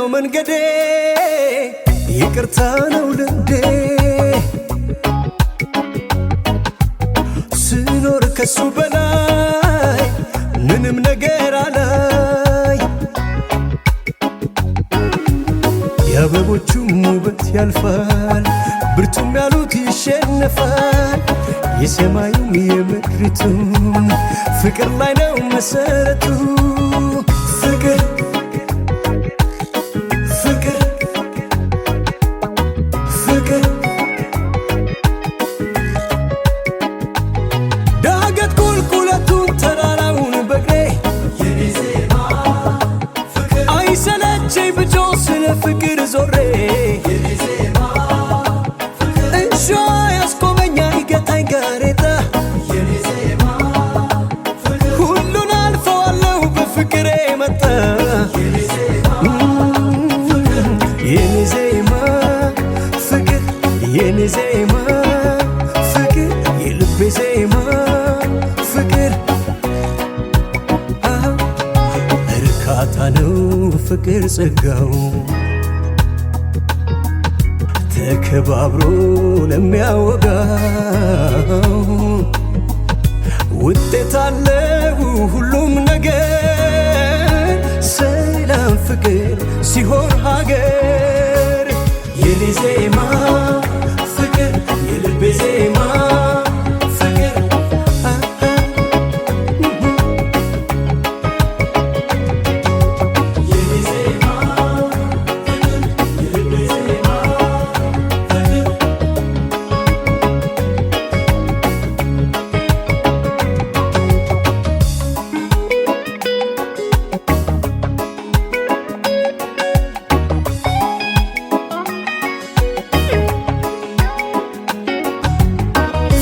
ነው መንገዴ ይቅርታ ነው ልንዴ ስኖር ከሱ በላይ ምንም ነገር አላይ የአበቦቹም ውበት ያልፋል ብርቱም ያሉት ይሸነፋል የሰማዩም የምድሪቱም ፍቅር ላይ ነው መሰረቱ ፍቅር ፍቅር ፍቅር ዳገት ቁልቁለቱን ተራራውን በእግሬ የኔ ዜማ ፍቅር አይሰለቸኝ ብጮ ስለ ፍቅር ዞሬ የኔ ዜማ ፍቅር እንሾ ያስቆመኝ አይገታኝ ጋሬጣ የኔ ዜማ ፍቅር ሁሉን አልፈዋለሁ በፍቅሬ መጣ የኔ ዜማ ፍቅር የኔ ዜማ ፍቅር የኔ ዜማ ፍቅር የልቤ ዜማ ፍቅር እርካታ ነው ፍቅር ጸጋው ተከባብሮ ለሚያወጋው ውጤት አለው ሁሉም ነገር ሰላም ፍቅር ሲሆን ሀገር የኔ ዜማ ፍቅር የልቤ ዜማ ፍቅር የኔ ዜማ ፍቅር የልቤ ዜማ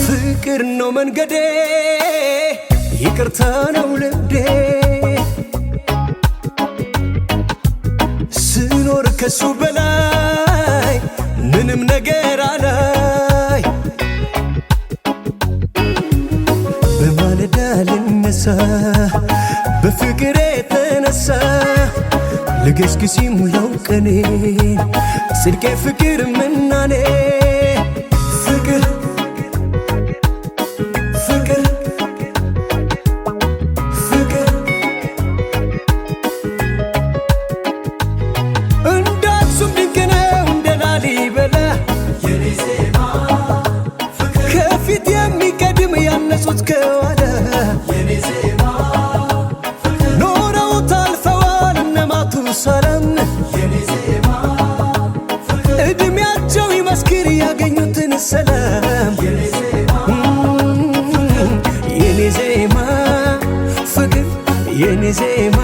ፍቅር ነው መንገዴ ይቅርታ ነው ልንዴ ስኖር ከሱ በላይ ምንም ነገር አላይ በማለዳ ልነሳ በፍቅሬ የተነሳ ልገስግስ ሙላው ቀኔ ጽድቄ ፍቅር ምናኔ ፍቅር ፍቅር ፍቅር እንደ አክሱም ድንቅ ነው እንደ ላሊበላ የኔ ዜማ ፍቅር ከፊት የሚቀድም ያነጹት ከኋላ የኔ ዜማ ፍቅር ኖረው ታልፈዋል እነ ማቱሳላም የኔ ዜማ ፍቅር እድሜያቸው ይመስክር ያገኙትን ሰላም የኔ ዜማ የኔ ዜማ ፍቅር የኔ ዜማ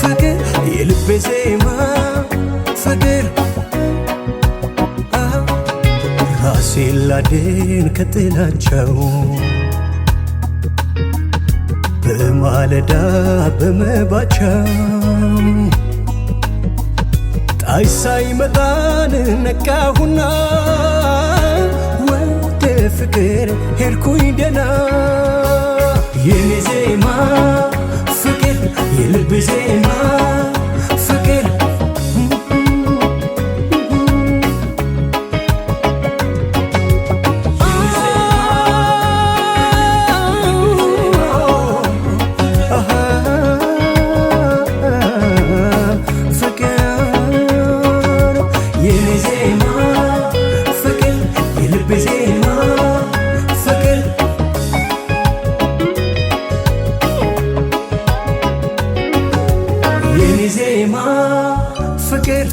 ፍቅር የልቤ ዜማ ፍቅር ራሴን ላድን ከጥላቸው በማለዳ በመባቻው ጣይ ሳይመጣን ነቃሁና ወደ ፍቅር ሄድኩኝ ደና የኔ ዜማ ፍቅር የልቤ ዜማ ፍቅር የኔ ዜማ ፍቅር የልቤ ዜማ ፍቅር የኔ ዜማ ፍቅር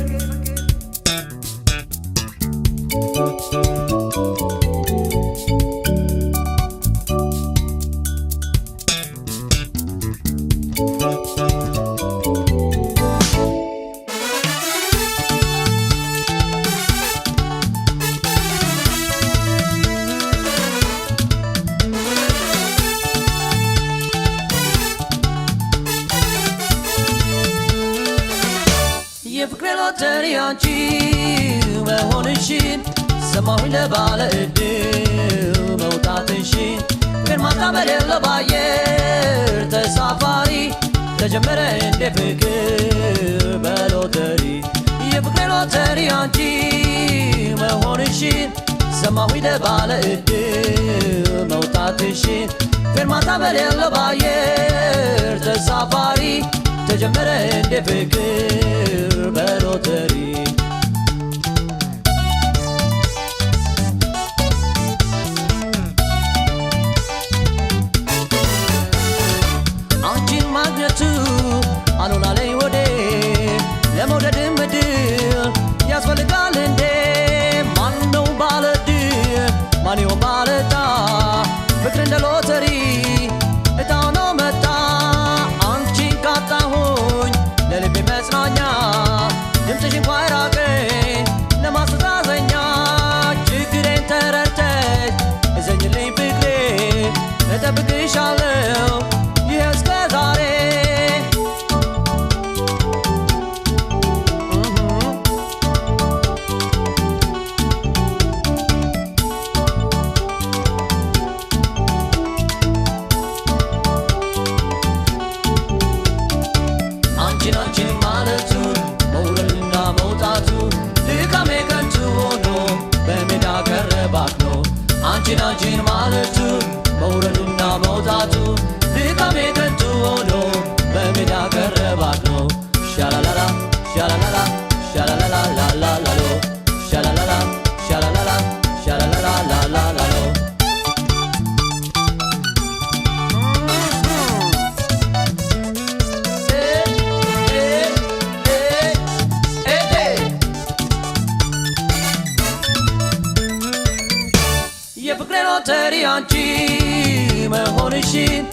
የፍቅሬ ሎተሪ አንቺ መሆንሽን ሰማሁኝ ለባለ ዕድል መውጣትሽን ግን ማታ በሌለው ባየር ተሳፋሪ ተጀመረ እንደ ፍቅር በሎተሪ የፍቅሬ ሎተሪ አንቺ መሆንሽን ሰማሁኝ ለባለ ዕድል መውጣትሽን ፌርማታ በሌለው ባየር ተሳፋሪ ተጀመረ እንደ ፍቅር በሎተሪ አንቺን ማግኘቱ አሉላ ላይ ወዴ ለመውደድ ምድር ያስፈልጋል እንዴ ማነው ባለድል ማን ይሆን ባለዕጣ ፍቅር እንደ ሎተሪ ዕጣው ነው መጣ አንቺን ካጣሁኝ ለልቤ መጽናኛ ድምፅሽ እንኳ አይራቀኝ ለማስተዛዘኛ ችግሬን ተረድተሽ እዘኝልኝ ፍቅሬ እጠብቅሻለሁ ይህ እስከ ዛሬ አንቺን ማለቱ መውረድና መውጣቱ ድካሜ ከንቱ ሆኖ በሜዳ ቀረባክኖ አንቺን ማለቱ መውረድና መውጣቱ ድካሜ ከንቱ ሆኖ በሜዳ ቀረባክኖ ሻላላላ ሻላላላ ሻላላላ ላላላሎ ሻላላላ ሻላላላ ሻላላላ ላላላሎ የፍቅሬ ሎተሪ አንቺ መሆንሽን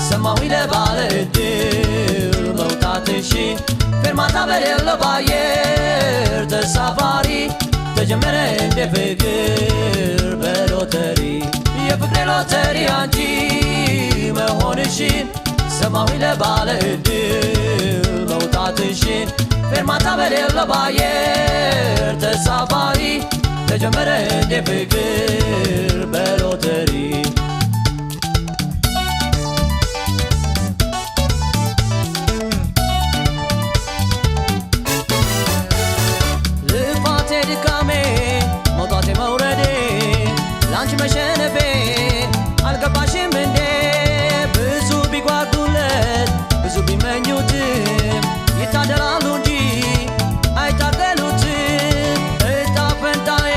ሰማሁኝ ለባለ ዕድል መውጣትሽን ፌርማታ በሌለው ባየር ተሳፋሪ ተጀመረ እንደ ፍቅር በሎተሪ የፍቅሬ ሎተሪ አንቺ መሆንሽን ሰማሁኝ ለባለ ዕድል መውጣትሽን ፌርማታ በሌለው ባየር ተሳፋሪ ተጀመረ እንደ ፍቅር በሎተሪ ልፋቴ ድካሜ መውጣቴ መውረዴ ላንቺ መሸነፌ አልገባሽም እንዴ ብዙ ቢጓጉለት ብዙ ቢመኙትም ይታደላሉ እንጂ አይታገሉትም እጣ ፈንታዬ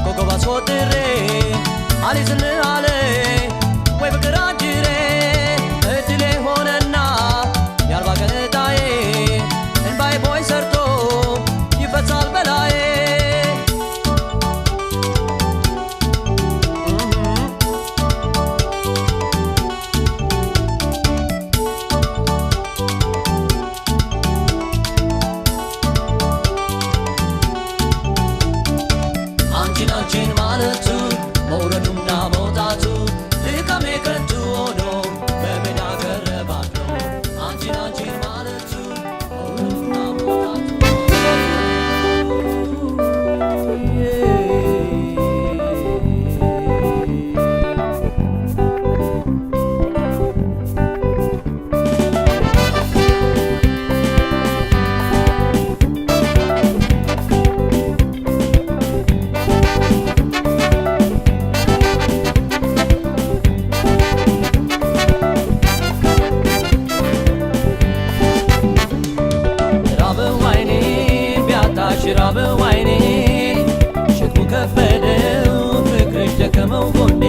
ኮከብ አስቆጥሬ አልይዝልህ አለ ወይ ፍቅር አጅሬ እድሌ ሆነና የአርባ ቀን ዕጣዬ እንባዬ ቦይ ሰርቶ ይፈሳል በላዬ አንቺን ማለቱ መውረዱና መውጣቱ ድካሜ ከንቱ ሆኖ በሜዳ ቀረባክኖ አንቺን ማለቱ መውረዱና መውጣቱ ራበው አይኔ ሸክሙ ከበደው ፍቅርሽ ደከመው ጎኔ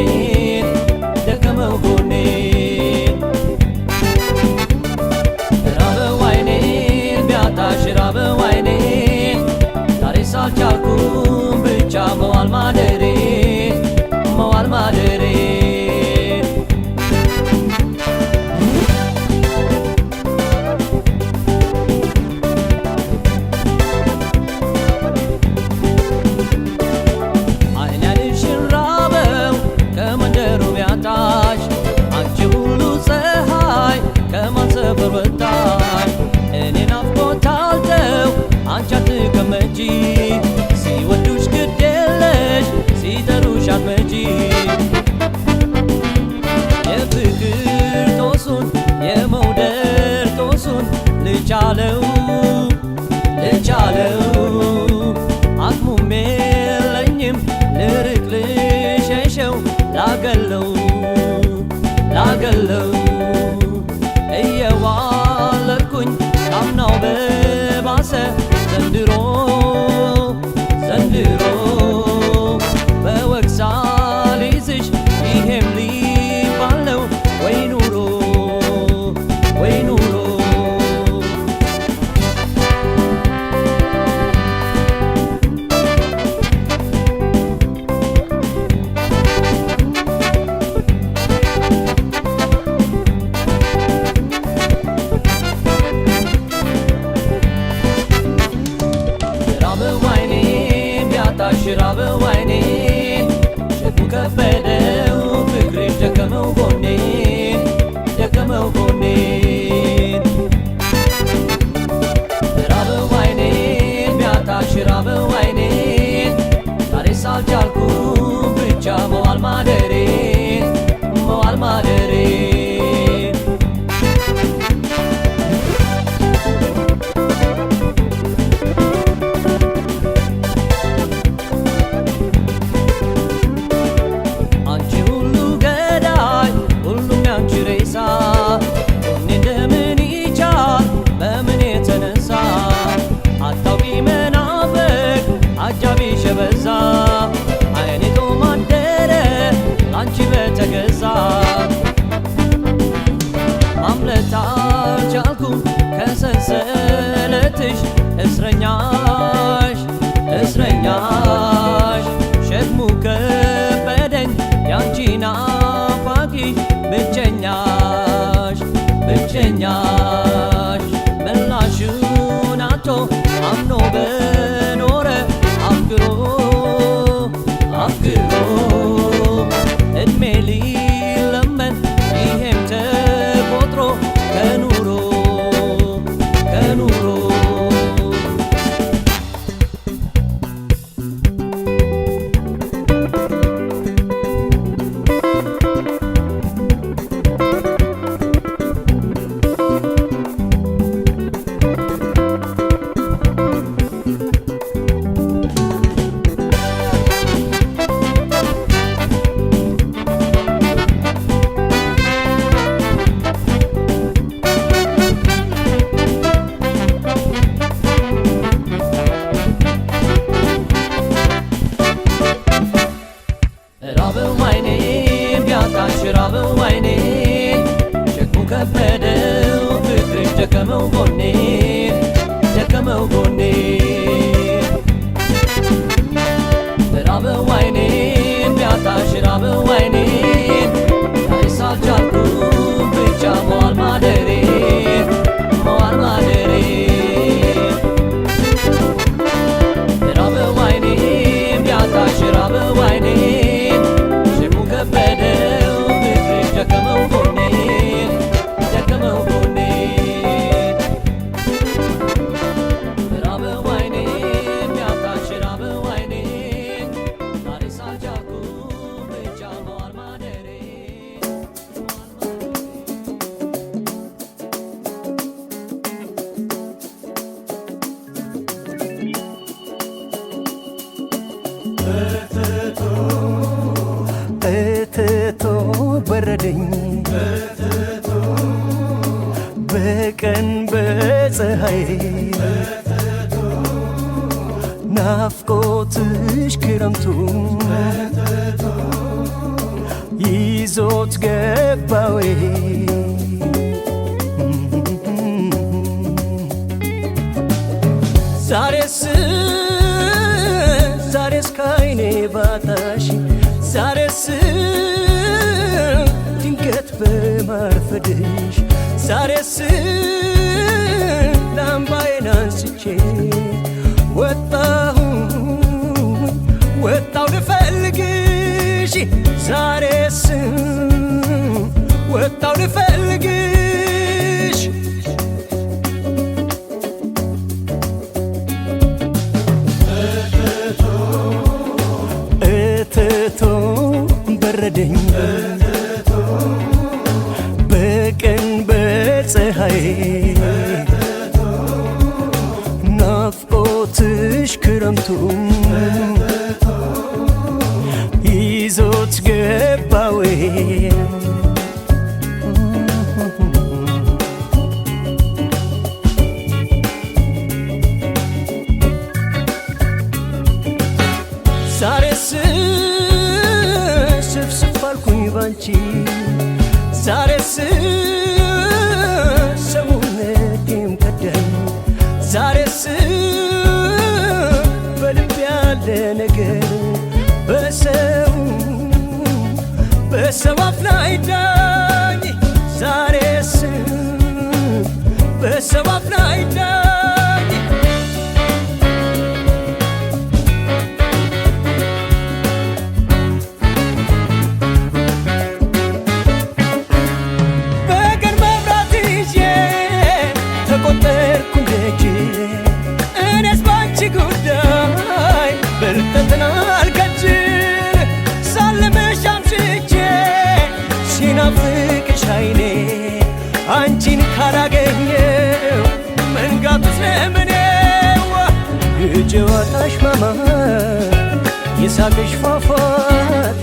ደከመው ጎኔ ራበው አይኔ ቢያጣሽ ራበው አይኔ ዛሬስ አልቻልኩም ብቻ መዋል ማደሬ መዋል ማደሬ ቢያጣሽ ራበው አይኔን ሸክሙ ከበደው ፍቅርሽ ደከመው ጎኔን ደከመው ጎኔን ራበው አይኔን ቢያጣሽ ራበው አይኔን ዛሬስ አልቻልኩም ብቻ መዋል ማደሬን መዋል ማደሬን በዛ አይኔ ጦማደረ አንቺ በተገዛ ማምለጥ አልቻልኩም ከሰንሰለትሽ እስረኛሽ እስረኛሽ ሸክሙ ከበደኝ ያንቺ ናፋቂሽ ብቸኛሽ ብቸኛሽ ምላሹን አጥቶ አምኖ በኖረ አፍቅሮ አፍቅሮ እድሜ ሊለመን ይሄም ተቆጥሮ ከኑሮ ከኑሮ ራበው አይኔን ቢያጣሽ ራበው አይኔን ሸክሙ ከበደው ፍቅርሽ ደከመው ጎኔን ደከመው ጎኔን ራበው አይኔን ቢያጣሽ ራበው አይኔን ዛሬስ አልቻልኩም ብቻ መዋል ማደሬን መዋል ማደሬን ራበው አይኔን ቢያጣሽ ራበው አይኔን ከበደው ፍቅርሽ ደከመው ጎኔን ደከመው ጎኔን ራበው አይኔን ቢያጣሽ ራበው አይኔን ዛሬስ አልቻልኩም ብቻ መዋል ማደሬን እትቶ በረደኝ በቀን በፀሐይ ናፍቆትሽ ክረምቱ ይዞት ገባዌ ዛሬስ ዛሬስ ካይኔ ባጣሽ ዛሬስ ድንገት በማርፈድሽ ዛሬስ ላምባዬን አንስቼ ወጣሁ ወጣሁ ልፈልግሽ ዛሬስ ወጣሁ ልፈልግሽ እትቶ በረደኝ በቀን በፀሐይ ናፍቆትሽ ክረምቱ ይዞት ገባዌ ዛሬስ ስፍስፍ አልኩኝ ባንቺ ዛሬስ ሰውነቴም ከዳኝ ዛሬስ በልብ ያለ ነገር በሰው አፍ ላይ ዳኝ ዛሬስ በሰው አፍ ላይ ዳኝ የደስታሽ ማማ የሳቅሽ ፏፏቴ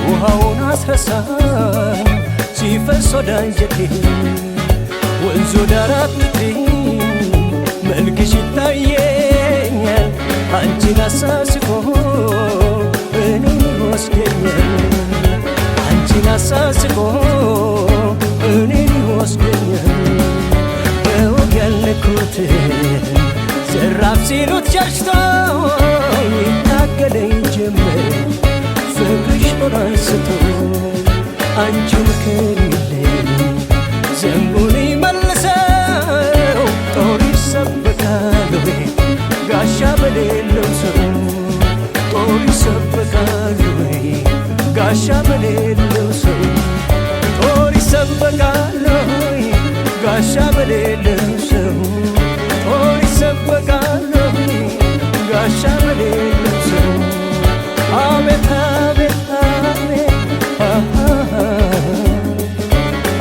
ውሃውን አስረሳኝ ሲፈስ ወደ አንጀቴ ወንዙ ዳር አጥልቄ መልክሽ ይታየኛል አንቺን አሳስቆ እኔን ይወስደኛል አንቺን አሳስቆ እኔን ይወስደኛል በወግ ያልነኩትን ዘራፍ ሲሉት ሸሽቶ ይታገለኝ ጀመር ፍቅርሽ ጦር አንስቶ አንቺ ምከሪልኝ ዘንቡን ይመልሰው ጦር ይሰበካል ወይ ጋሻ በሌለው ሰው ጦር ይሰበካል ወይ ጋሻ በሌለው ሰው ጦር ይሰበካል ወይ ጋሻ በሌለው ሰው ጦር ይሰበካል ወይ ጋሻ በሌለው ሰው አቤት አቤት አቤት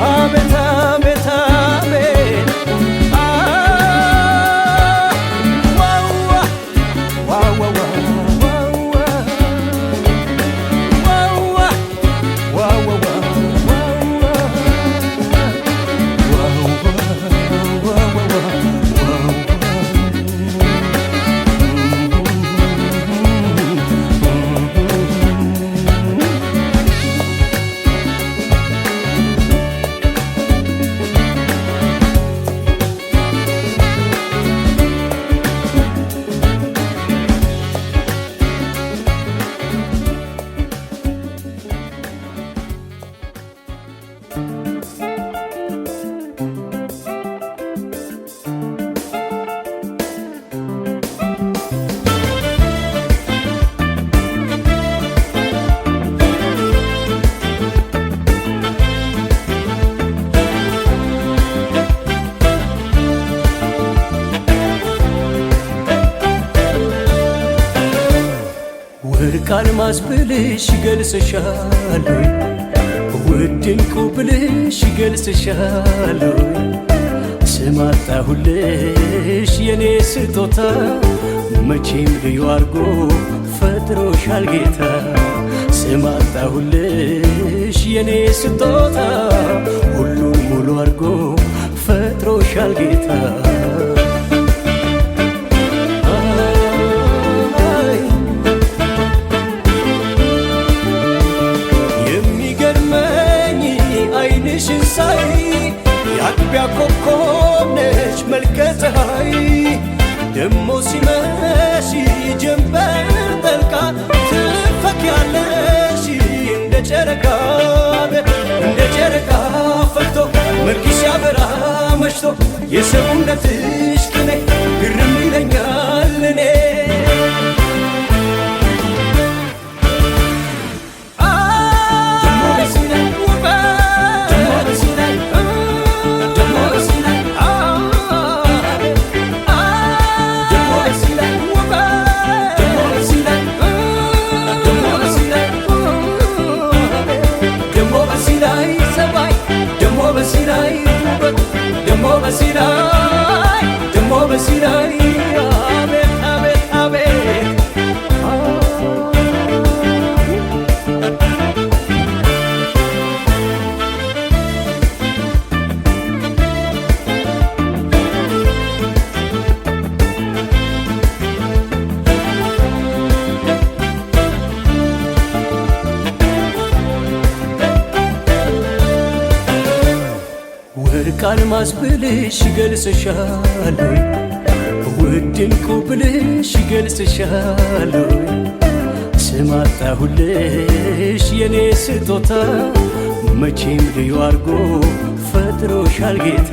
አቤት አቤት አቤት ወርቅ አልማዝ ብልሽ ገልጽሻለሁ ውድ ዕንቁ ብልሽ ገልጽሻለሁ ስም አጣሁልሽ የኔ ስጦታ መቼም ልዩ አርጎ ፈጥሮሻል ጌታ ስም አጣሁልሽ የኔ ስጦታ ሁሉን ሙሉ አርጎ ፈጥሮሻል ጌታ ዓይንሽን ሳይ የአጥቢያ ኮከብ ነሽ መልከ ፀሐይ ደሞ ሲመሽ ጀንበር ጠልቃ ትፈኪያለሽ እንደ ጨረቃ ፈክቶ መልክሽ ያበራ መሽቶ የሰውነትሽ ቅኔ ግርም ይለኛል እኔ ደሞ በሲራይ አቤት አቤት አቤት ወርቅ አልማዝ ብልሽ ገልጽሻለሁ ውድ ዕንቁ ብልሽ ገልጽሻለሁ ስም አጣሁልሽ የኔ ስጦታ መቼም ልዩ አርጎ ፈጥሮሻል ጌታ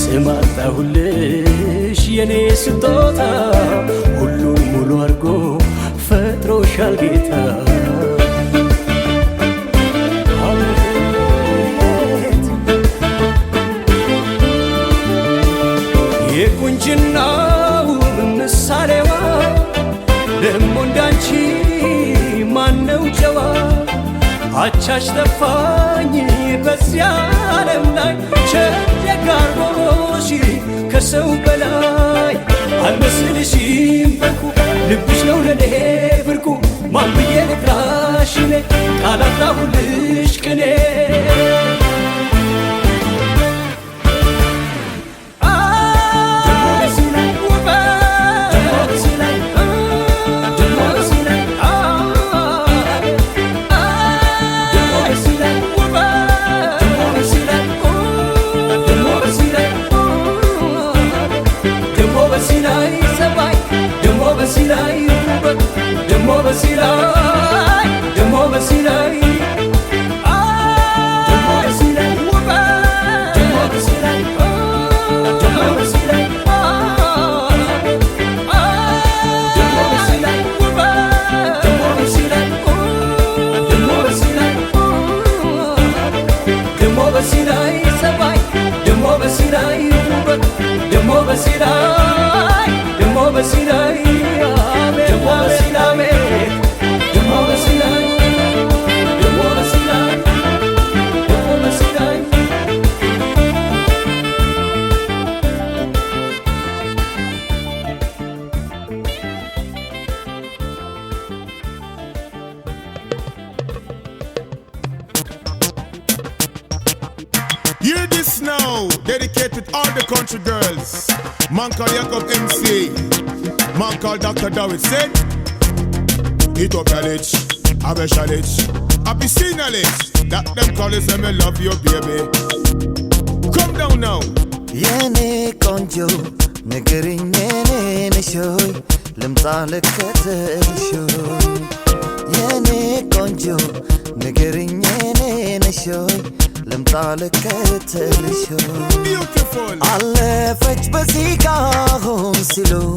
ስም አጣሁልሽ የኔ ስጦታ ሁሉን ሙሉ አርጎ ፈጥሮሻል ጌታ የቁንጅናው ምሳሌዋ ደሞ እንዳንቺ ማነው ጨዋ አቻሽ ጠፋኝ በዚያ ዓለም ላይ ቸጋሮሽ ከሰው በላይ አልመስልሽም በኩ ካላጣሁልሽ ቅኔ Hear this now, dedicated all the country girls. Man called Jacob MC, man called Dr. David said, Ethiopia lich, Habesha lich, Abyssinia lich. That them call it say me love you baby. Come down now. Yene konjo, negering yene neshoy, lemta leketeshoy. Yene konjo, negering yene neshoy. لمطا لكتلشو Beautiful. على فج بسيقا هون سلو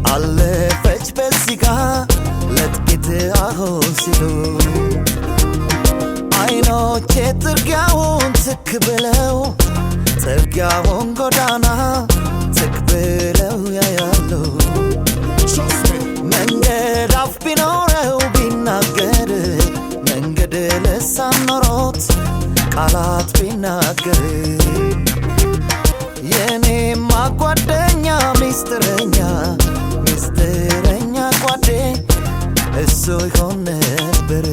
على فج بسيقا لتكت هون سلو عينو ترقاون تكبلو ترقاون قدانا تكبلو يا يالو Trust me. መንገድ አፍ ቢኖረው ቢናገር መንገድ ልሳን ኖሮት ቃላት ቢናገር የኔማ ጓደኛ ሚስጥረኛ ሚስጥረኛ ጓዴ እሱ ይሆን ነበር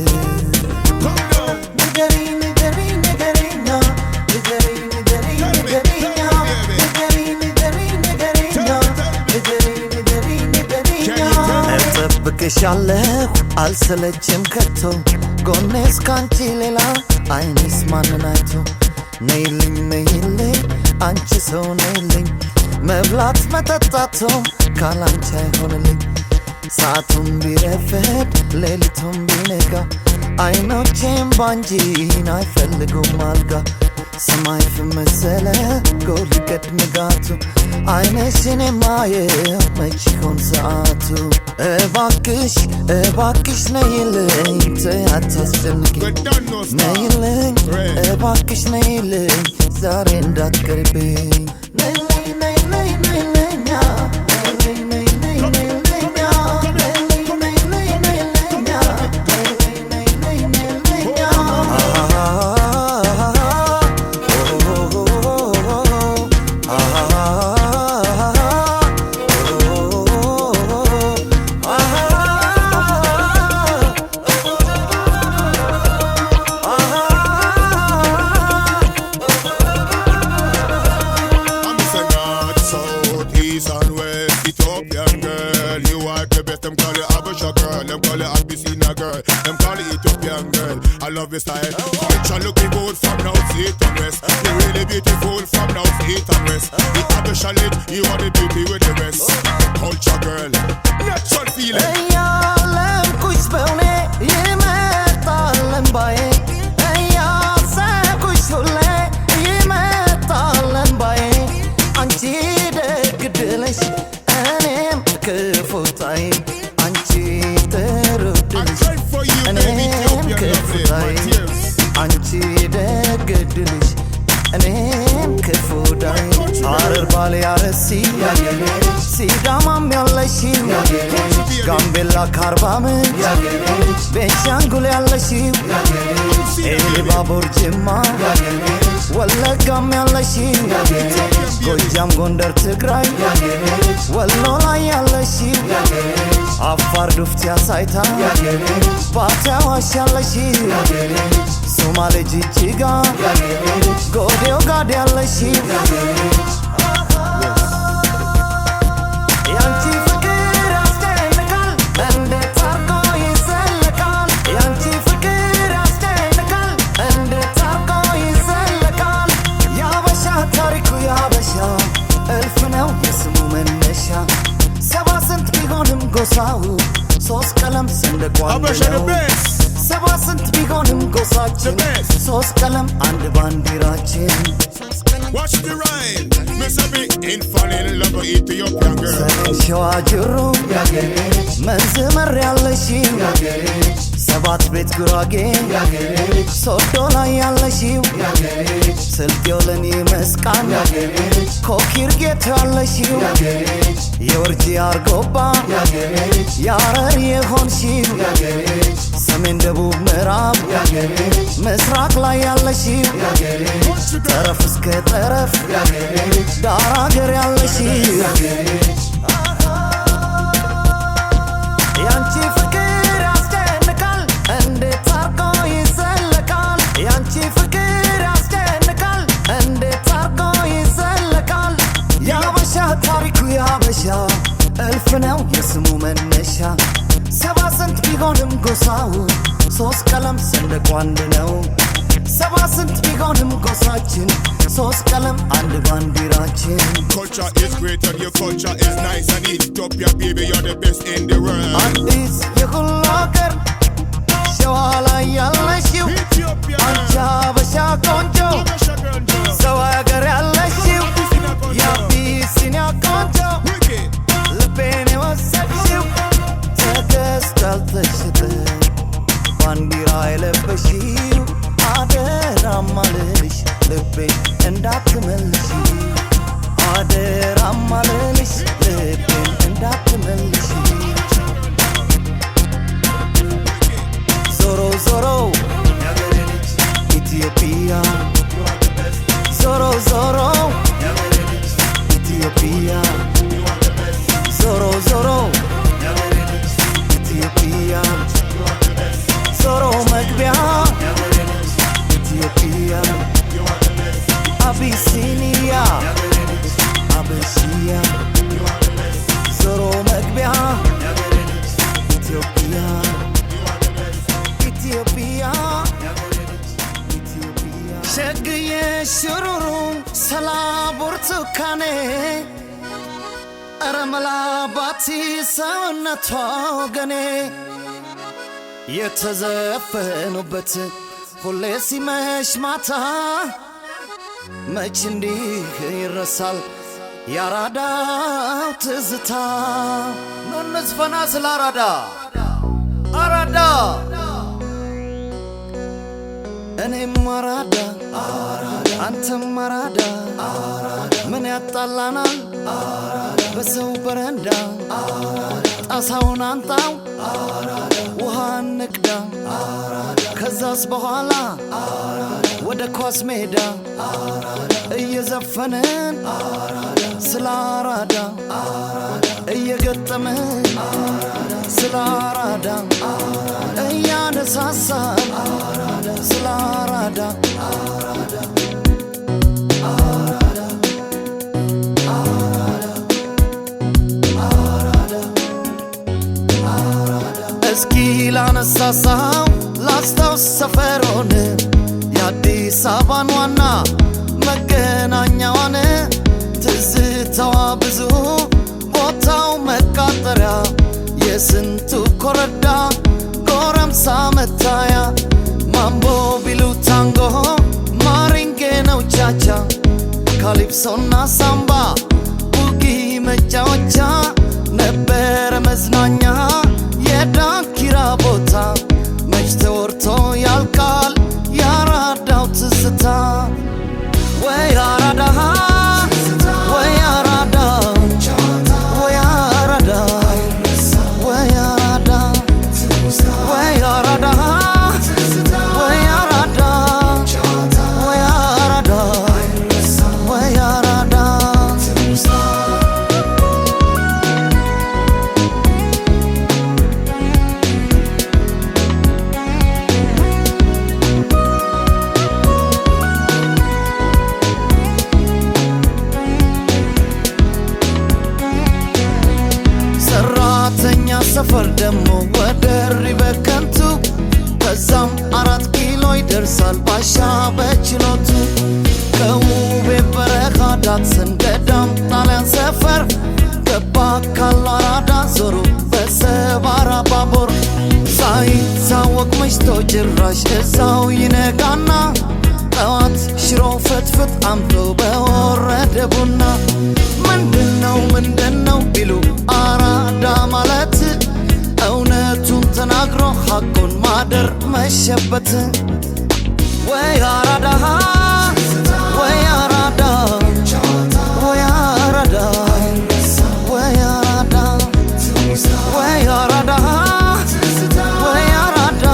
Come down. ንገሪኝ ንገሪኝ ንገሪኛ ንገሪኝ ንገሪኝ ንገሪኛ ንገሪኝ ንገሪኝ ንገሪኛ ንገሪኝ ንገሪኝ ንገሪኛ እጠብቅሻለሁ አልሰለችም ከቶ ጎኔስ ካንቺ ሌላ አይኔስ ማንን አይቶ ነይልኝ ነይልኝ አንቺ ሰው ነይልኝ መብላት መጠጣቶም ካላንቺ አይሆንልኝ ሰዓቱም ቢረፍድ ሌሊቱም ቢነጋ አይኖቼም ባንቺን አይፈልጉም አልጋ ሰማይ ፍመሰለ ጎል ቀድ ንጋቱ አይነሽን የማየው መች ይሆን ሰዓቱ እባክሽ እባክሽ ነይልኝ አታስጨንቂ We done no stop. ነይልኝ እባክሽ ነይልኝ ዛሬ እንዳትቀርብኝ ነይልኝ ነይልኝ ነይልኛ ነይልኝ ነይልኝ ነይልኛ ነይልኝ ነይልኝ ነይልኛ ነይልኝ ነይልኝ ነይልኛ I'm say north, south, east and west. Ethiopian girl, you are the best. Them call it Habesha girl, them call it Abyssinia girl, them call it Ethiopian girl. I love your style. Culture looking good from north, east and west. You really beautiful from north, east and west. The Habesha lit, you are the beauty with the rest. Culture girl, natural feeling. እያለም ኩሽ በውኔ ይመጣል እንባዬ እያሰብኩሽ ሁሌ ይመጣል እንባዬ አንቺ ደግ ድለሽ እኔም ክፉ ጣይ አንቺ ጥሩ I ድልሽ cry for you, baby, እኔም Ethiopian ክፉ lovely. ጣይ My tears. አንቺ ደግ ድልሽ እኔም ክፉ ዳይ ሐረር ባሌ አርሲ ሲዳማም ያለሽው ጋምቤላ ከአርባ ምንጭ ቤንሻንጉል ያለሽው ኤሊባቡር ጅማ ወለጋም ያለሽው ጎጃም ጎንደር ትግራይ ወሎ ላይ ያለሽው አፋር ዱፍት ያሳይታ ባታ ዋሽ ያለሽው ሶማሌ ጅጅጋ ጎዴው ጋድ ያለሽው ያንቺ ፍቅር ያስደንቃል እንዴት አርጎ ይዘለቃል ያንቺ ፍቅር ያስደንቃል እንዴት አርጎ ይዘለቃል ያበሻ ታሪኩ ያበሻ እልፍ ነው የስሙ መነሻ ሰባ ስንት ቢሆንም ጎሳው ሶስት ቀለም ሰንደቅ ነው ሰባ ስንት ቢሆንም ጎሳችን ሶስት ቀለም አንድ ባንዲራችን Watch the rhyme, Miss Abby, in fall in love with Ethiopian girl. ሸዋ ጅሩ መንዝመር ያለሽው ሰባት ቤት ጉራጌ ሶዶ ላይ ያለሽው ስልጤው ለኔ መስቃን ኮኪር ጌት ያለሽው የወርጂ አርጎባ ያረር የሆንሽው ሰሜን ደቡብ ምዕራብ ምስራቅ ላይ ያለሽው ጠረፍ እስከ ጠረፍ ዳር አገር ያለሽው ያንቺ ፍቅር ያስደንቃል እንዴት አርጎ ይዘለቃል ያንቺ ፍቅር ያስደንቃል እንዴት አርጎ ይዘለቃል ያበሻ ታሪኩ ያበሻ እልፍ ነው የስሙ መነሻ ሰባ ስንት ቢሆንም ጎሳው ሶስት ቀለም ሰንደቁ አንድ ነው ሰባ ስንት ቢሆንም ጎሳችን ሶስት ቀለም አንድ ባንዲራችን Culture is great and your culture is nice and Ethiopia baby you're the best in the world አዲስ የሁሉ አገር ሸዋ ላይ ያለሽው አንቺ አበሻ ቆንጆ ሰው አገር ያለሽው የአቢሲኒያ ቆንጆ ልቤን የወሰድሽው ተገዝቷል ተሽጠ ባንዲራ የለበሽው አደራ ማልልሽ ልቤን እንዳትመልሽ አደራ ማልልሽ ልቤን እንዳትመልሽ ዞሮ ዞሮ ኢትዮጵያ ዞሮ ዞሮ ኢትዮጵያ ዞሮ ዞሮ ኢትዮጵያ ዞሮ መግቢያ ኢትዮጵያ አቢሲኒያ አበሽያ ዞሮ መግቢያ ኢትዮጵያ ኢትዮጵያ ኢትዮጵያ ሸግዬ ሽሩሩ ሰላ ብርቱካኔ ኧረ መላ ባቲ ሰውነቷ ወገኔ የተዘፈኑበት ሁሌ ሲመሽ ማታ መች እንዲህ ይረሳል ያራዳው ትዝታ እንዝፈና ስለ አራዳ እኔም አራዳ አንተም አራዳ ምን ያጣላናል በሰው በረንዳ ጣሳውን አንጣው ውሃ ንቅዳ ከዛስ በኋላ ወደ ኳስ ሜዳ እየዘፈንን ስለ አራዳ እየገጠምን ስለ አራዳ እያነሳሳን ስለ አራዳ እስኪ ላነሳሳው ላስታውስ ሰፈሮን የአዲስ አበባን ዋና መገናኛዋን ትዝታዋ ብዙ ቦታው መቃጠሪያ የስንቱ ኮረዳ ጎረምሳ መታያ ማምቦ ቢሉ ታንጎ ማሪንጌ ነው ቻቻ ካሊፕሶና ሳምባ ቡጊ መጫወቻ ነበረ መዝናኛ የዳንኪራ ቦታ መች ተወርቶ ያልቃል ያራዳው ትዝታ ወይ አራዳ ወይ አራዳ ወይ አራዳ ወይ አራዳ ወይ አራዳ ወይ አራዳ ወይ አራዳ ደሞ ወደር ይበከንቱ ከዛም 4 ኪሎ ይደርሳል ባሻ በችሎቱ ከውቤ በረኻ ዳትሰን ገዳም ጣሊያን ሰፈር ገባ ካሉ አራዳ ዞሮ በሰባራ ባቡር ሳይታወቅ መሽቶ ጭራሽ እዛው ይነጋና ጠዋት ሽሮ ፍትፍት አምቶ በወረደ ቡና ምንድነው ቢሉ አራዳ ማለት እውነቱን ተናግሮ ሐቁን ማደር መሸበት ወይ አራዳ ወይ አራዳ ወይ አራዳ ወይ አራዳ ወይ አራዳ ወይ አራዳ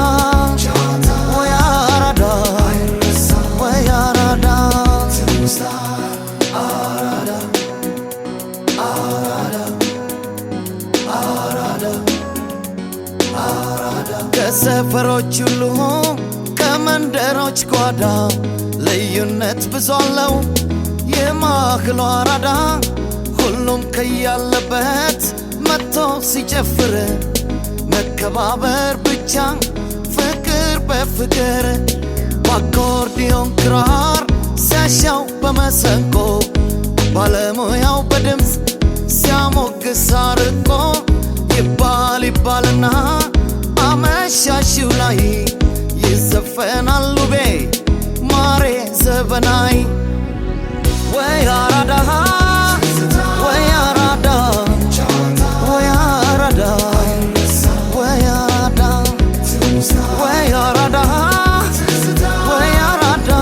ወይ አራዳ ወይ አራዳ ከሰፈሮች ሁሉ ከመንደሮች ጓዳ ልዩነት ብዙ አለው የማክሎ አራዳ ሁሉም ከያለበት መጥቶ ሲጨፍር መከባበር ብቻ ፍቅር በፍቅር በአኮርዲዮን ክራር ሲያሻው በመሰንቆ ባለሙያው በድምፅ ሲያሞግስ አርቆ ይባልና አመሻሽው ላይ ይዘፈናል ውቤ ማሬ ዘበናይ ወይ አራዳ ወይ አራዳ ወይ አራዳ ወይ አራዳ ወይ አራዳ ወይ አራዳ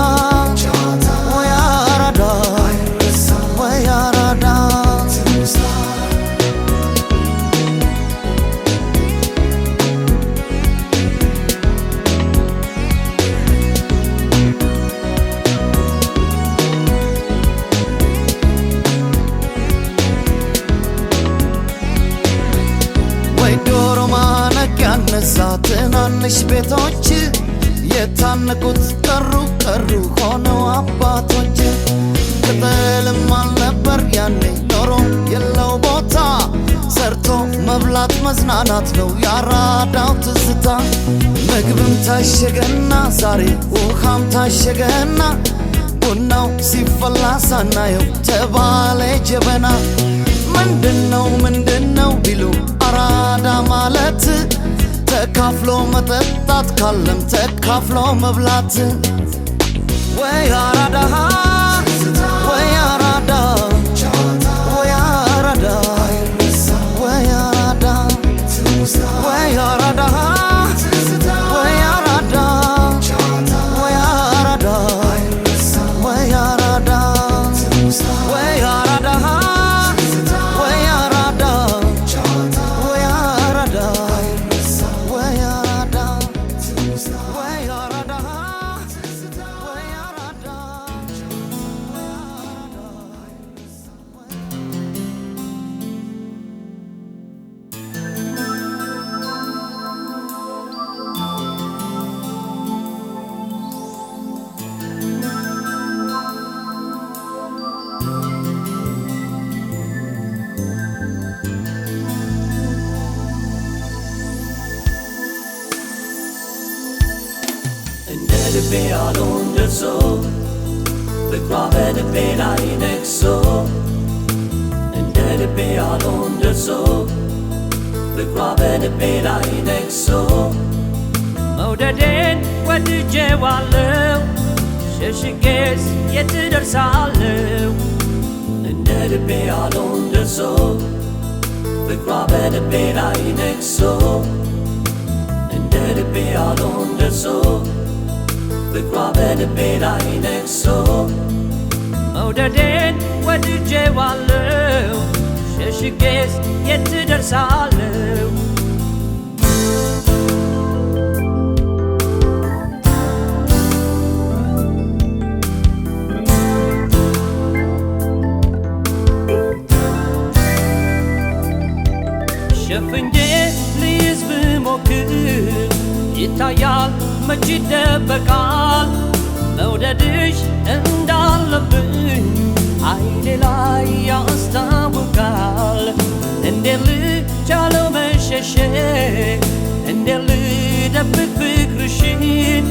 ወይ አራዳ ወይ አራዳ ዶሮ ማነቂያ እነዛ ትናንሽ ቤቶች የታነቁት ቀሩ ሆነው አባቶች ቅጠልም አልነበር ያኔ ኖሮ የለው ቦታ ሰርቶ መብላት መዝናናት ነው ያራዳው ትዝታ ምግብም ታሸገና ዛሬ ውሃም ታሸገና ቡናው ሲፈላ ሳናየው ተባለ ጀበና ምንድነው ቢሉ አራዳ ማለት ተካፍሎ መጠጣት ካለም ተካፍሎ መብላት ወይ አራዳ ወይ አራዳ ወይ አራዳ ወይ አራዳ ወይ አራዳ ወይ አራዳ ወይ አራዳ ወይ አራዳ ወይ አራዳ ልቤ ያለውን ደርሶ ፍቅሯ በልቤ ላይ ነግሶ እንደ ልቤ ያለውን ደርሶ ፍቅሯ በልቤ ላይ ነግሶ መውደዴን ወድጄዋለሁ ሸሽጌስ የት ደርሳለሁ እንደ ልቤ ያለውን ደርሶ ፍቅሯ በልቤ ላይ ነግሶ እንደ ልቤ ያለውን ደርሶ ፍቅሯ በልቤ ላይ ነግሶ መውደዴን ወድጄዋለሁ ሸሽጌስ የት ደርሳለሁ ሸፍኜ ልይዝ ብሞክር ይታያል መች ይደበቃል መውደድሽ እንዳለብኝ አይኔ ላይ ያስታውቃል እንዴት ልቻለው መሸሸግ እንዴት ልደብቅ ፍቅርሽን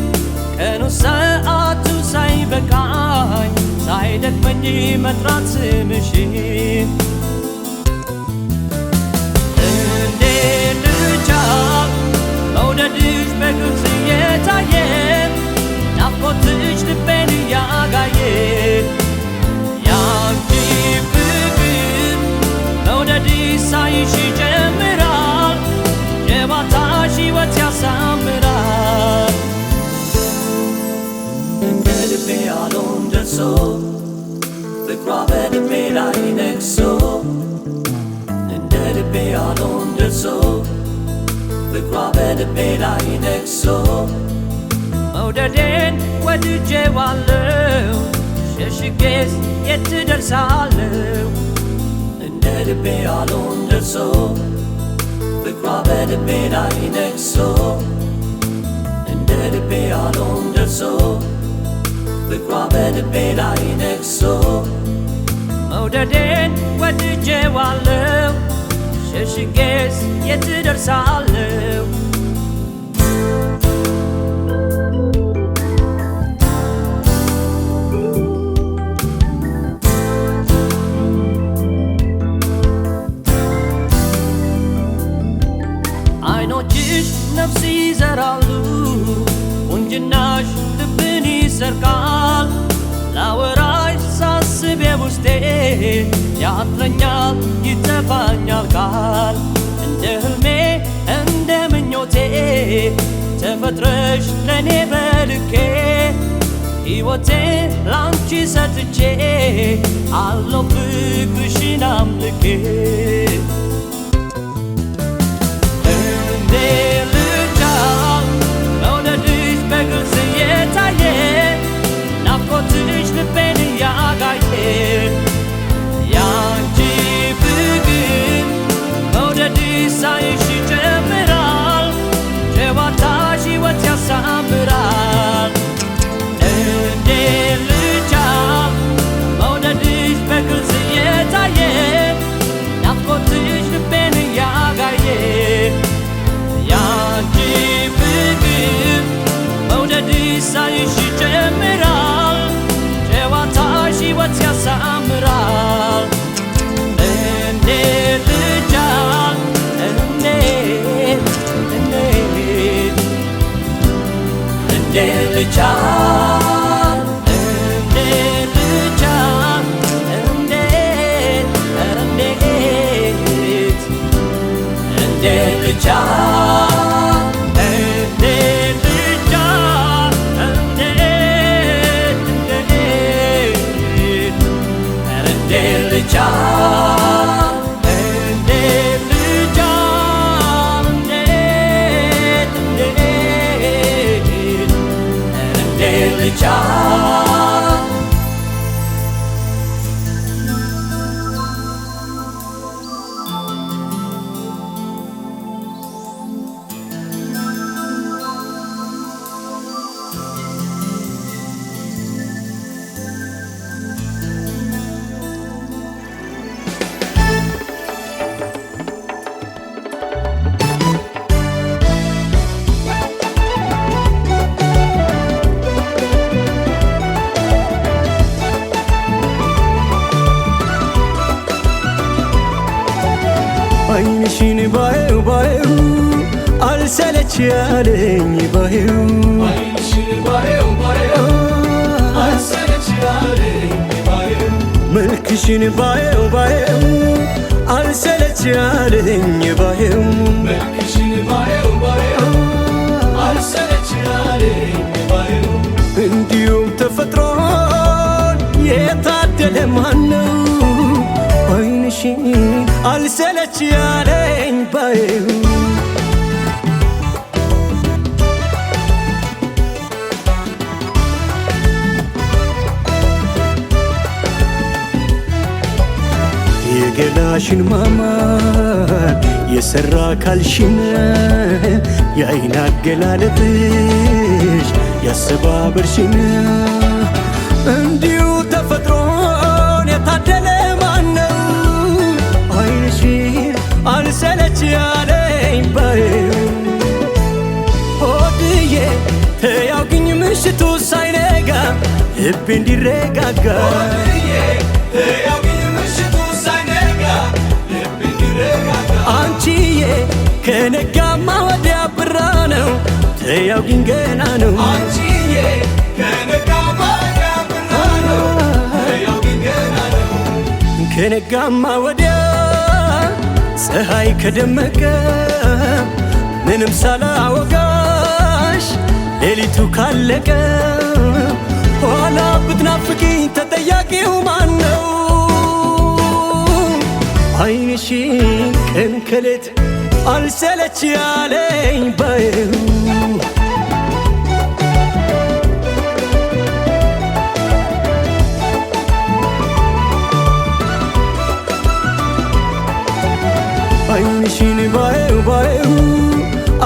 ቀኑ ሰዓቱ ሳይበቃኝ ሳይደክመኝ መጥራት ስምሽን እንዴት ልቻል መውደድሽ በግልጽ እየታየ ናፍቆትሽ ልቤን እያጋየ ያንቺ ፍቅር መውደድሽ ሳይሽ ይጀምራል ጨዋታሽ ሕይወት ያሳምራል እንደ ልቤ ያለውን ደርሶ ፍቅሯ በልቤ ላይ ነግሶ እንደ ልቤ ያለውን ደርሶ ፍቅሯ በልቤ ላይ ነግሶ መውደዴን ወድጄዋለሁ ሸሽጌስ የት ደርሳለሁ እንደ ልቤ ያለውን ደርሶ ፍቅሯ በልቤ ላይ ነግሶ እንደ ልቤ ያለውን ደርሶ ፍቅሯ በልቤ ላይ ነግሶ መውደዴን ወድጄዋለሁ ሸሽጌስ የት ደርሳለሁ አይኖችሽ ነፍስ ይዘራሉ ቁንጅናሽ ልብን ይሰርቃል ላወራሽ ሳስብ የውስጤ ያጥረኛል ይጠፋኛል ቃል እንደ ህልሜ እንደ ምኞቴ ተፈጥረሽ ለኔ በልኬ ሕይወቴ ላንቺ ሰጥቼ አለው ፍቅርሽን አምልኬ እንዴት ልቻል መውደድሽ በግልጽ እየታየ ናፍቆትሽ ልቤን እያጋየ ያንቺ ፍቅር መውደድሽ ሳይሽ ይጀምራል ጨዋታሽ ሕይወት ያሳምራል እንዴት ልቻል መውደድሽ በግልጽ እየታየ ናፍቆትሽ ልቤን እያጋየ ያንቺ ፍቅር መውደድሽ ሳይሽ ይጀምራል ጨዋታሽ ሕይወት ያሳምራል እንዴት ልቻል እንዴት ልቻል እንዴት ልቻል እንዴት ልቻል እንዴት ልቻል እንዴት ልቻል እንዴት ልቻል እንዴት ልቻል አይንሽን ባየው ባየው አልሰለች ያለኝ ባየው አይንሽን ባየው ባየው አልሰለች ያለኝ ባየው መልክሽን ባየው ባየው አልሰለች ያለኝ ባየው መልክሽን ባየው ባየው አልሰለች ያለኝ ባየው እንዲሁም ተፈጥሮን የታደለ ማነው አይንሽን አልሰለች ያለኝ ባየው የገላሽን ማማር የሰራ ካልሽን የአይን አገላለጥሽ ያሰባበርሽን እንዲሁ ተፈጥሮን የታደለ ማነው አይንሽን አልሰለች ያለኝ ባየው ሆድዬ ተያውግኝ ምሽቱ ሳይነጋ ልቤ እንዲረጋጋ አንቺዬ ከነጋማ ወዲያ ብራ ነው ተያውግኝ ገና ነው ከነጋማ ወዲያ ፀሐይ ከደመቀ ምንም ሳላወጋሽ ሌሊቱ ካለቀ ኋላ ብትናፍቂኝ ተጠያቂው ማነው? ዓይንሽን ቀን ከሌት አልሰለች ያለኝ ባየው ዓይንሽን ባየው ባየው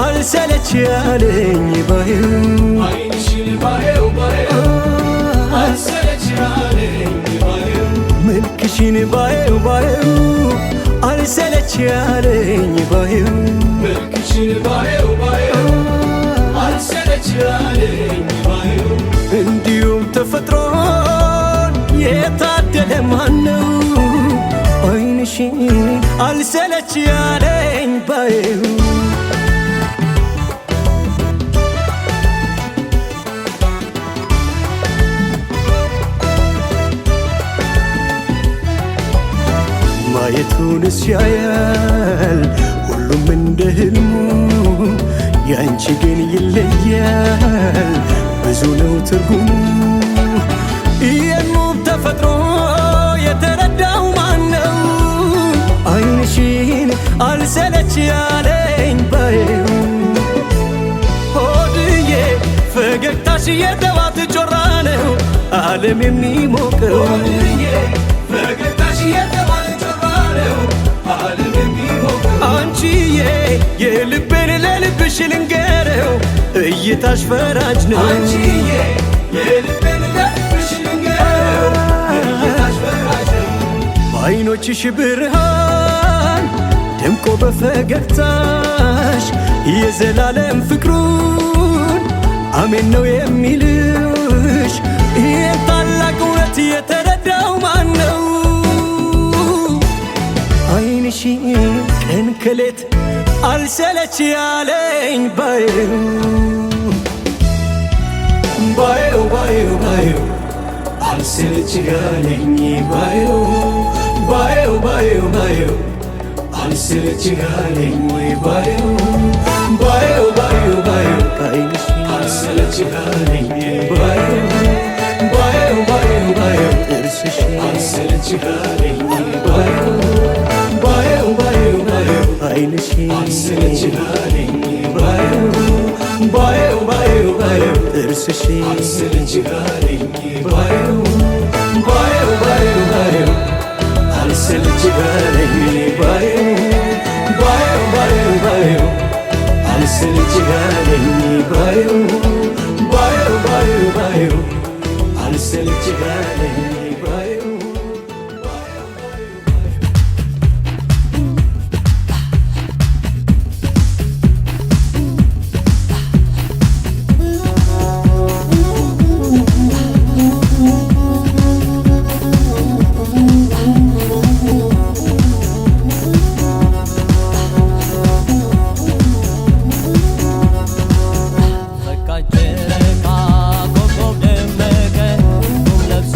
አልሰለች ያለኝ ባየው ዓይንሽን ባየው ባየው አልሰለች ያለኝ ባየው መልክሽን ባየው ባየው አልሰለች ያለኝ ባየው መልክሽን ባየው ባየው አልሰለች ያለኝ ባየው እንዲሁም ተፈጥሮን የታደለ ማነው? ዓይንሽን አልሰለች ያለኝ ባየው ማየቱንስ ያያል ሁሉም እንደ ህልሙ ያንቺ ግን ይለያል ብዙ ነው ትርጉሙ የኑብ ተፈጥሮ የተረዳው ማነው? ዓይንሽን አልሰለች ያለኝ ባየው ሆድዬ ፈገግታሽ የጠዋት ጮራ ነው ዓለም የሚሞቀው ፈገግታሽ የጠዋት ጮራ ነው ዓለም የሚሞቀው አንቺዬ የልቤን ለልብሽ ልንገረው እይታሽ ፈራጅ ነው አንቺዬ የልቤን ለልብሽ ልንገረው እይታሽ ፈራጅ ነው በዓይኖችሽ ብርሃን ደምቆ በፈገግታሽ የዘላለም ፍቅሩን አሜን ነው የሚልሽ ይህን ታላቅ እውነት የተረዳው ማነው? ዓይንሽን ቀን ከሌት አልሰለች ያለኝ ባየው ባየው ባየው ባየው አልሰለች ያለኝ ባየው ባየው ባየው ባየው አልሰለች ያለኝ ባየው ባየው ባየው ባየው ዓይንሽን አልሰለች ያለኝ ባየው ባየው ባየው ባየው ጥርስሽን አልሰለች ያለኝ ባየው ባየው ባየው ባየው ዓይንሽን አልሰለች ያለኝ ባየው ባየው ባየው ባየው ጥርስሽን አልሰለች ያለኝ ባየው ባየው ባየው ባየው አልሰለች ያለኝ ባየው ባየው ባየው ባየው አልሰለች ያለኝ ባየው ባየው ባየው ባየው አልሰለች ያለኝ ባየው በቃ ጨረቃ ኮከብ ደመቀ ቁም ለብሶ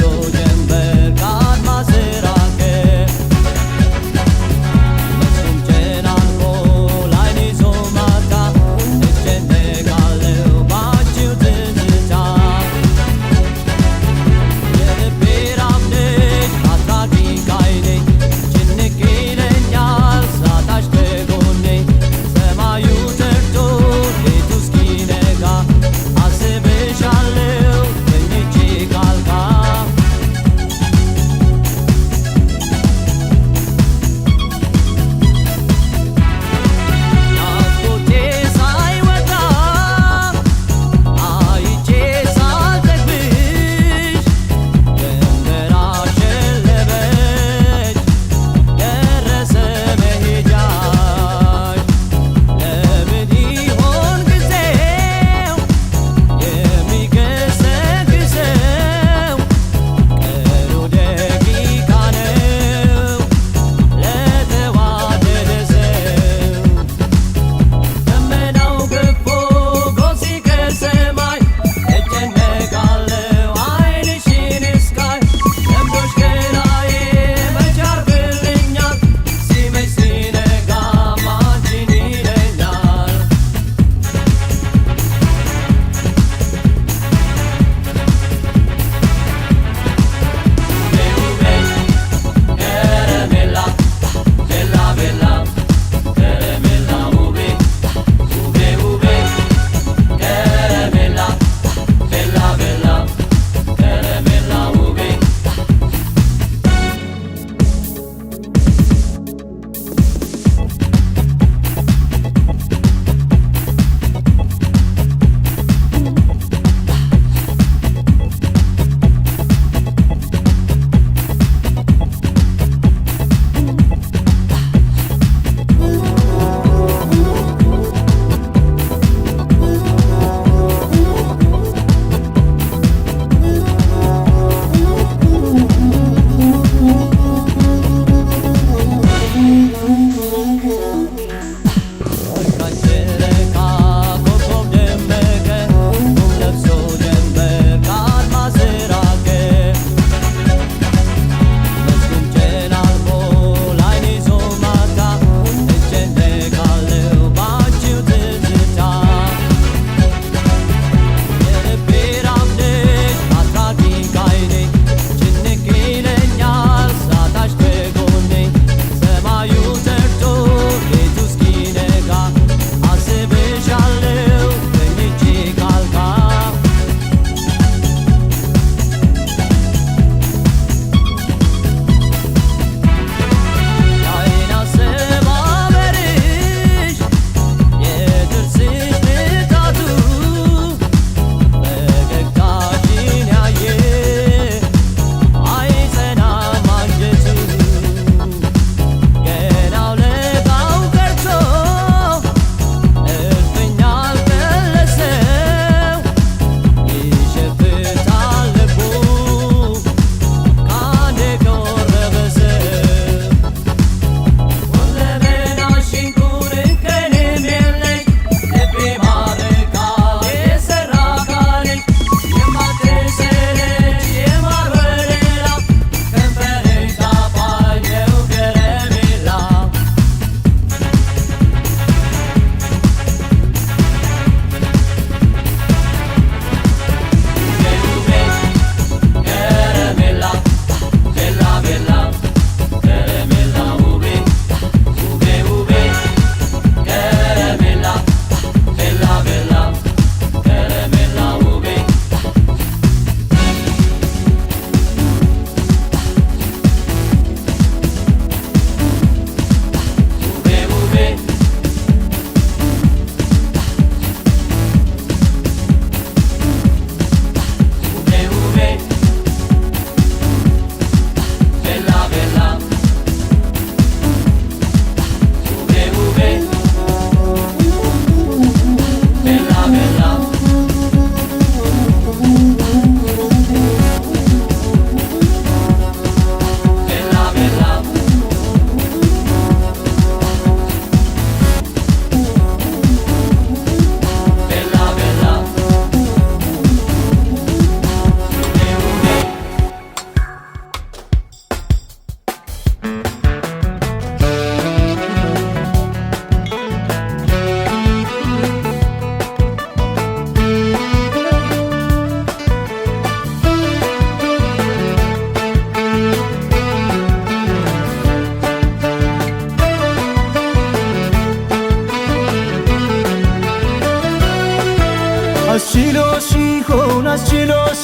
አስችሎሽ ሆን አስችሎሽ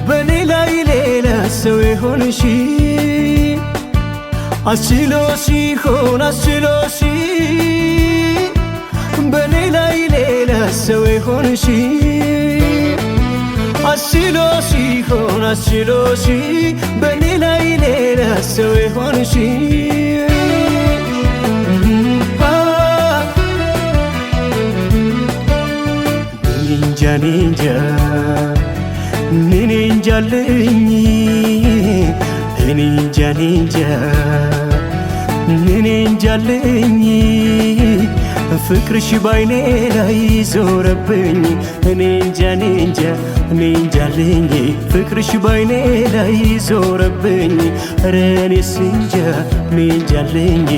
በኔ ላይ ሌላ ሰው የሆንሽ አስችሎሽ ሆን አስችሎሽ በኔ ላይ ሌላ ሰው የሆንሽ አስችሎሽ ሆን አስችሎሽ በኔ ላይ ሌላ ሰው የሆንሽ ኒንጃ ኒንጃልኝ ኒንጃልኝ ፍቅርሽ ባይኔ ላይ ዞረብኝ ኒንጃልኝ ፍቅርሽ ባይኔ ላይ ዞረብኝ ኧረ እኔስ እንጃ ኒንጃልኝ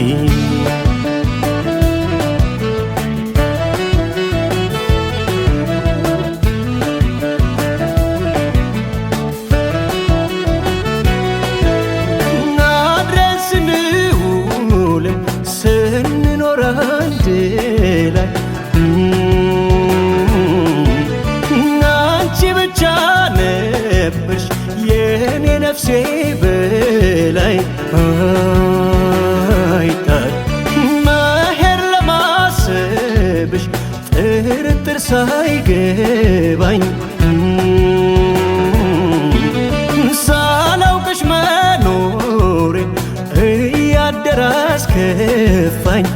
ነፍሴ በላይ አይጣል መሄድ ለማሰብሽ ጥርጥር ሳይገባኝ ሳላውቅሽ መኖሬ እያደረ አስከፋኝ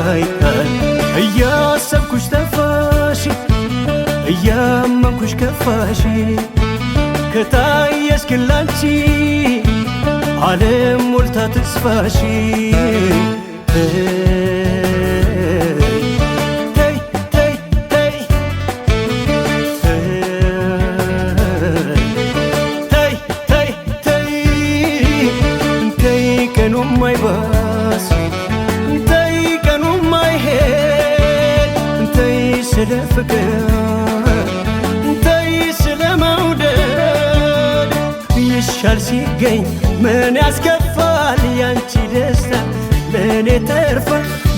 አይጣል እያሰብኩሽ ጠፋሽ እያመንኩሽ ከፋሽ ከታየሽ ግን ላንቺ ዓለም ሞልታ ተስፋሽ ቀኑም አይባስ ተይ ቀኑም አይሄድ ተይ ስለ ፍቅር ይሻል ሲገኝ ምን ያስከፋል ያንቺ ደስታ ለእኔ ተርፋ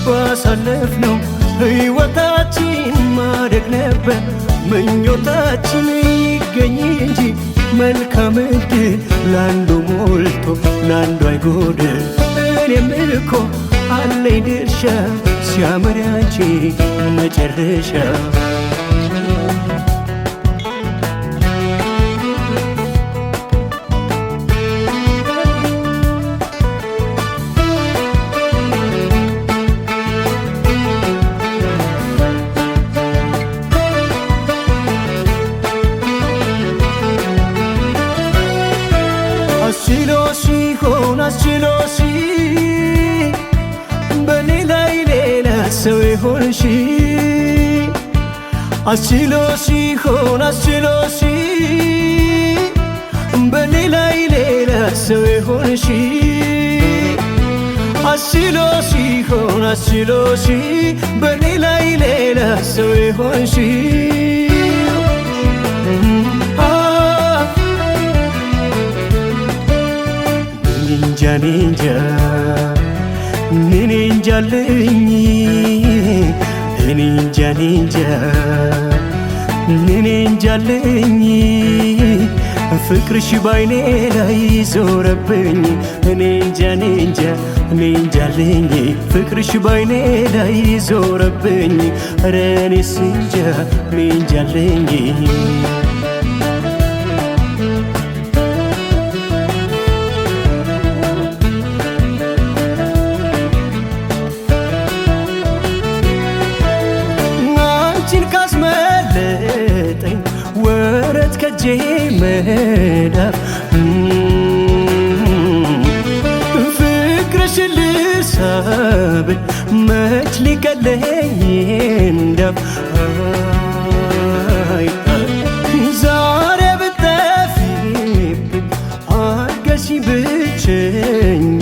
ባሳለፍነው ሕይወታችን ማደግ ነበር ምኞታችን ይገኝ እንጂ መልካም ዕድል ለአንዱ ሞልቶ ለአንዱ አይጎድል እኔም እኮ አለኝ ድርሻ ሲያምር ያንቺ መጨረሻ አስችሎሽ ሆን አስችሎሽ በኔ ላይ ሌላ ሰው የሆንሽ አስችሎሽ ሆን አስችሎሽ በኔ ላይ ሌላ ሰው የሆንሽ አስችሎሽ ሆን አስችሎሽ በኔ ላይ ሌላ ሰው የሆንሽ ኒንጃልኝ ኒንጃልኝ ፍቅርሽ ባይኔ ላይ ዞረብኝ ኒንጃልኝ ፍቅርሽ ባይኔ ላይ ዞረብኝ ኧረ እኔስ እንጃ ኒንጃልኝ ከጄ መዳፍ ፍቅርሽን ልሳብል መች ሊቀለኝ እንዳፍ ዛሬ ብጠፊብኝ አድርገሽኝ ብቸኛ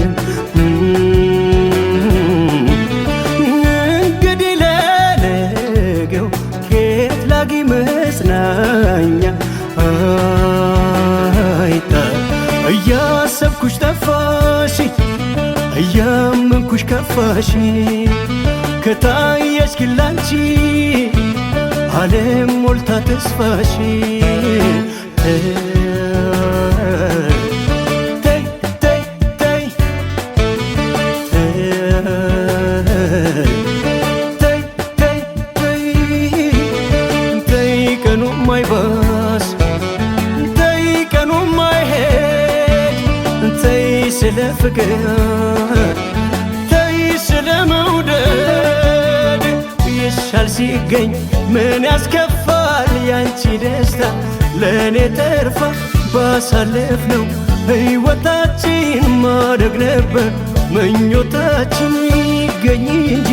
እንግዲህ ለነገው ከየት ላጊ መጽናኛ እያሰብኩሽ ጠፋሽ እያመንኩሽ ከፋሽ ከታየሽ ግን ላንቺ ዓለም ሞልታ ተስፋሽ ስለ ፍቅር ተይ ስለ መውደድ ይሻል ሲገኝ ምን ያስከፋል ያንቺ ደስታ ለእኔ ተርፋ ባሳለፍነው ሕይወታችን ማደግ ነበር ምኞታችን ይገኝ እንጂ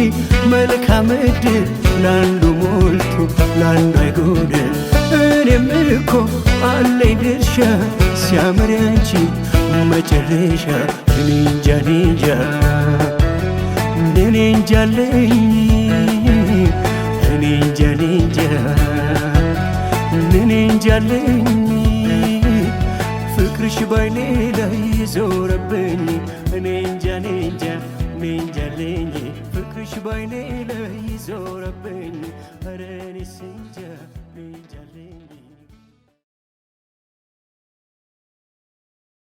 መልካም ዕድል ላንዱ ሞልቶ ላንዱ አይጎድል እኔም እኮ አለኝ ድርሻ ሲያምር ያንቺ መጨረሻ እኔ እንጃ እኔ እንጃለኝ እኔ እንጃለኝ ፍቅርሽ ባይኔ ላይ ዞረብኝ እኔ እንጃለኝ ፍቅርሽ ባይኔ ላይ ዞረብኝ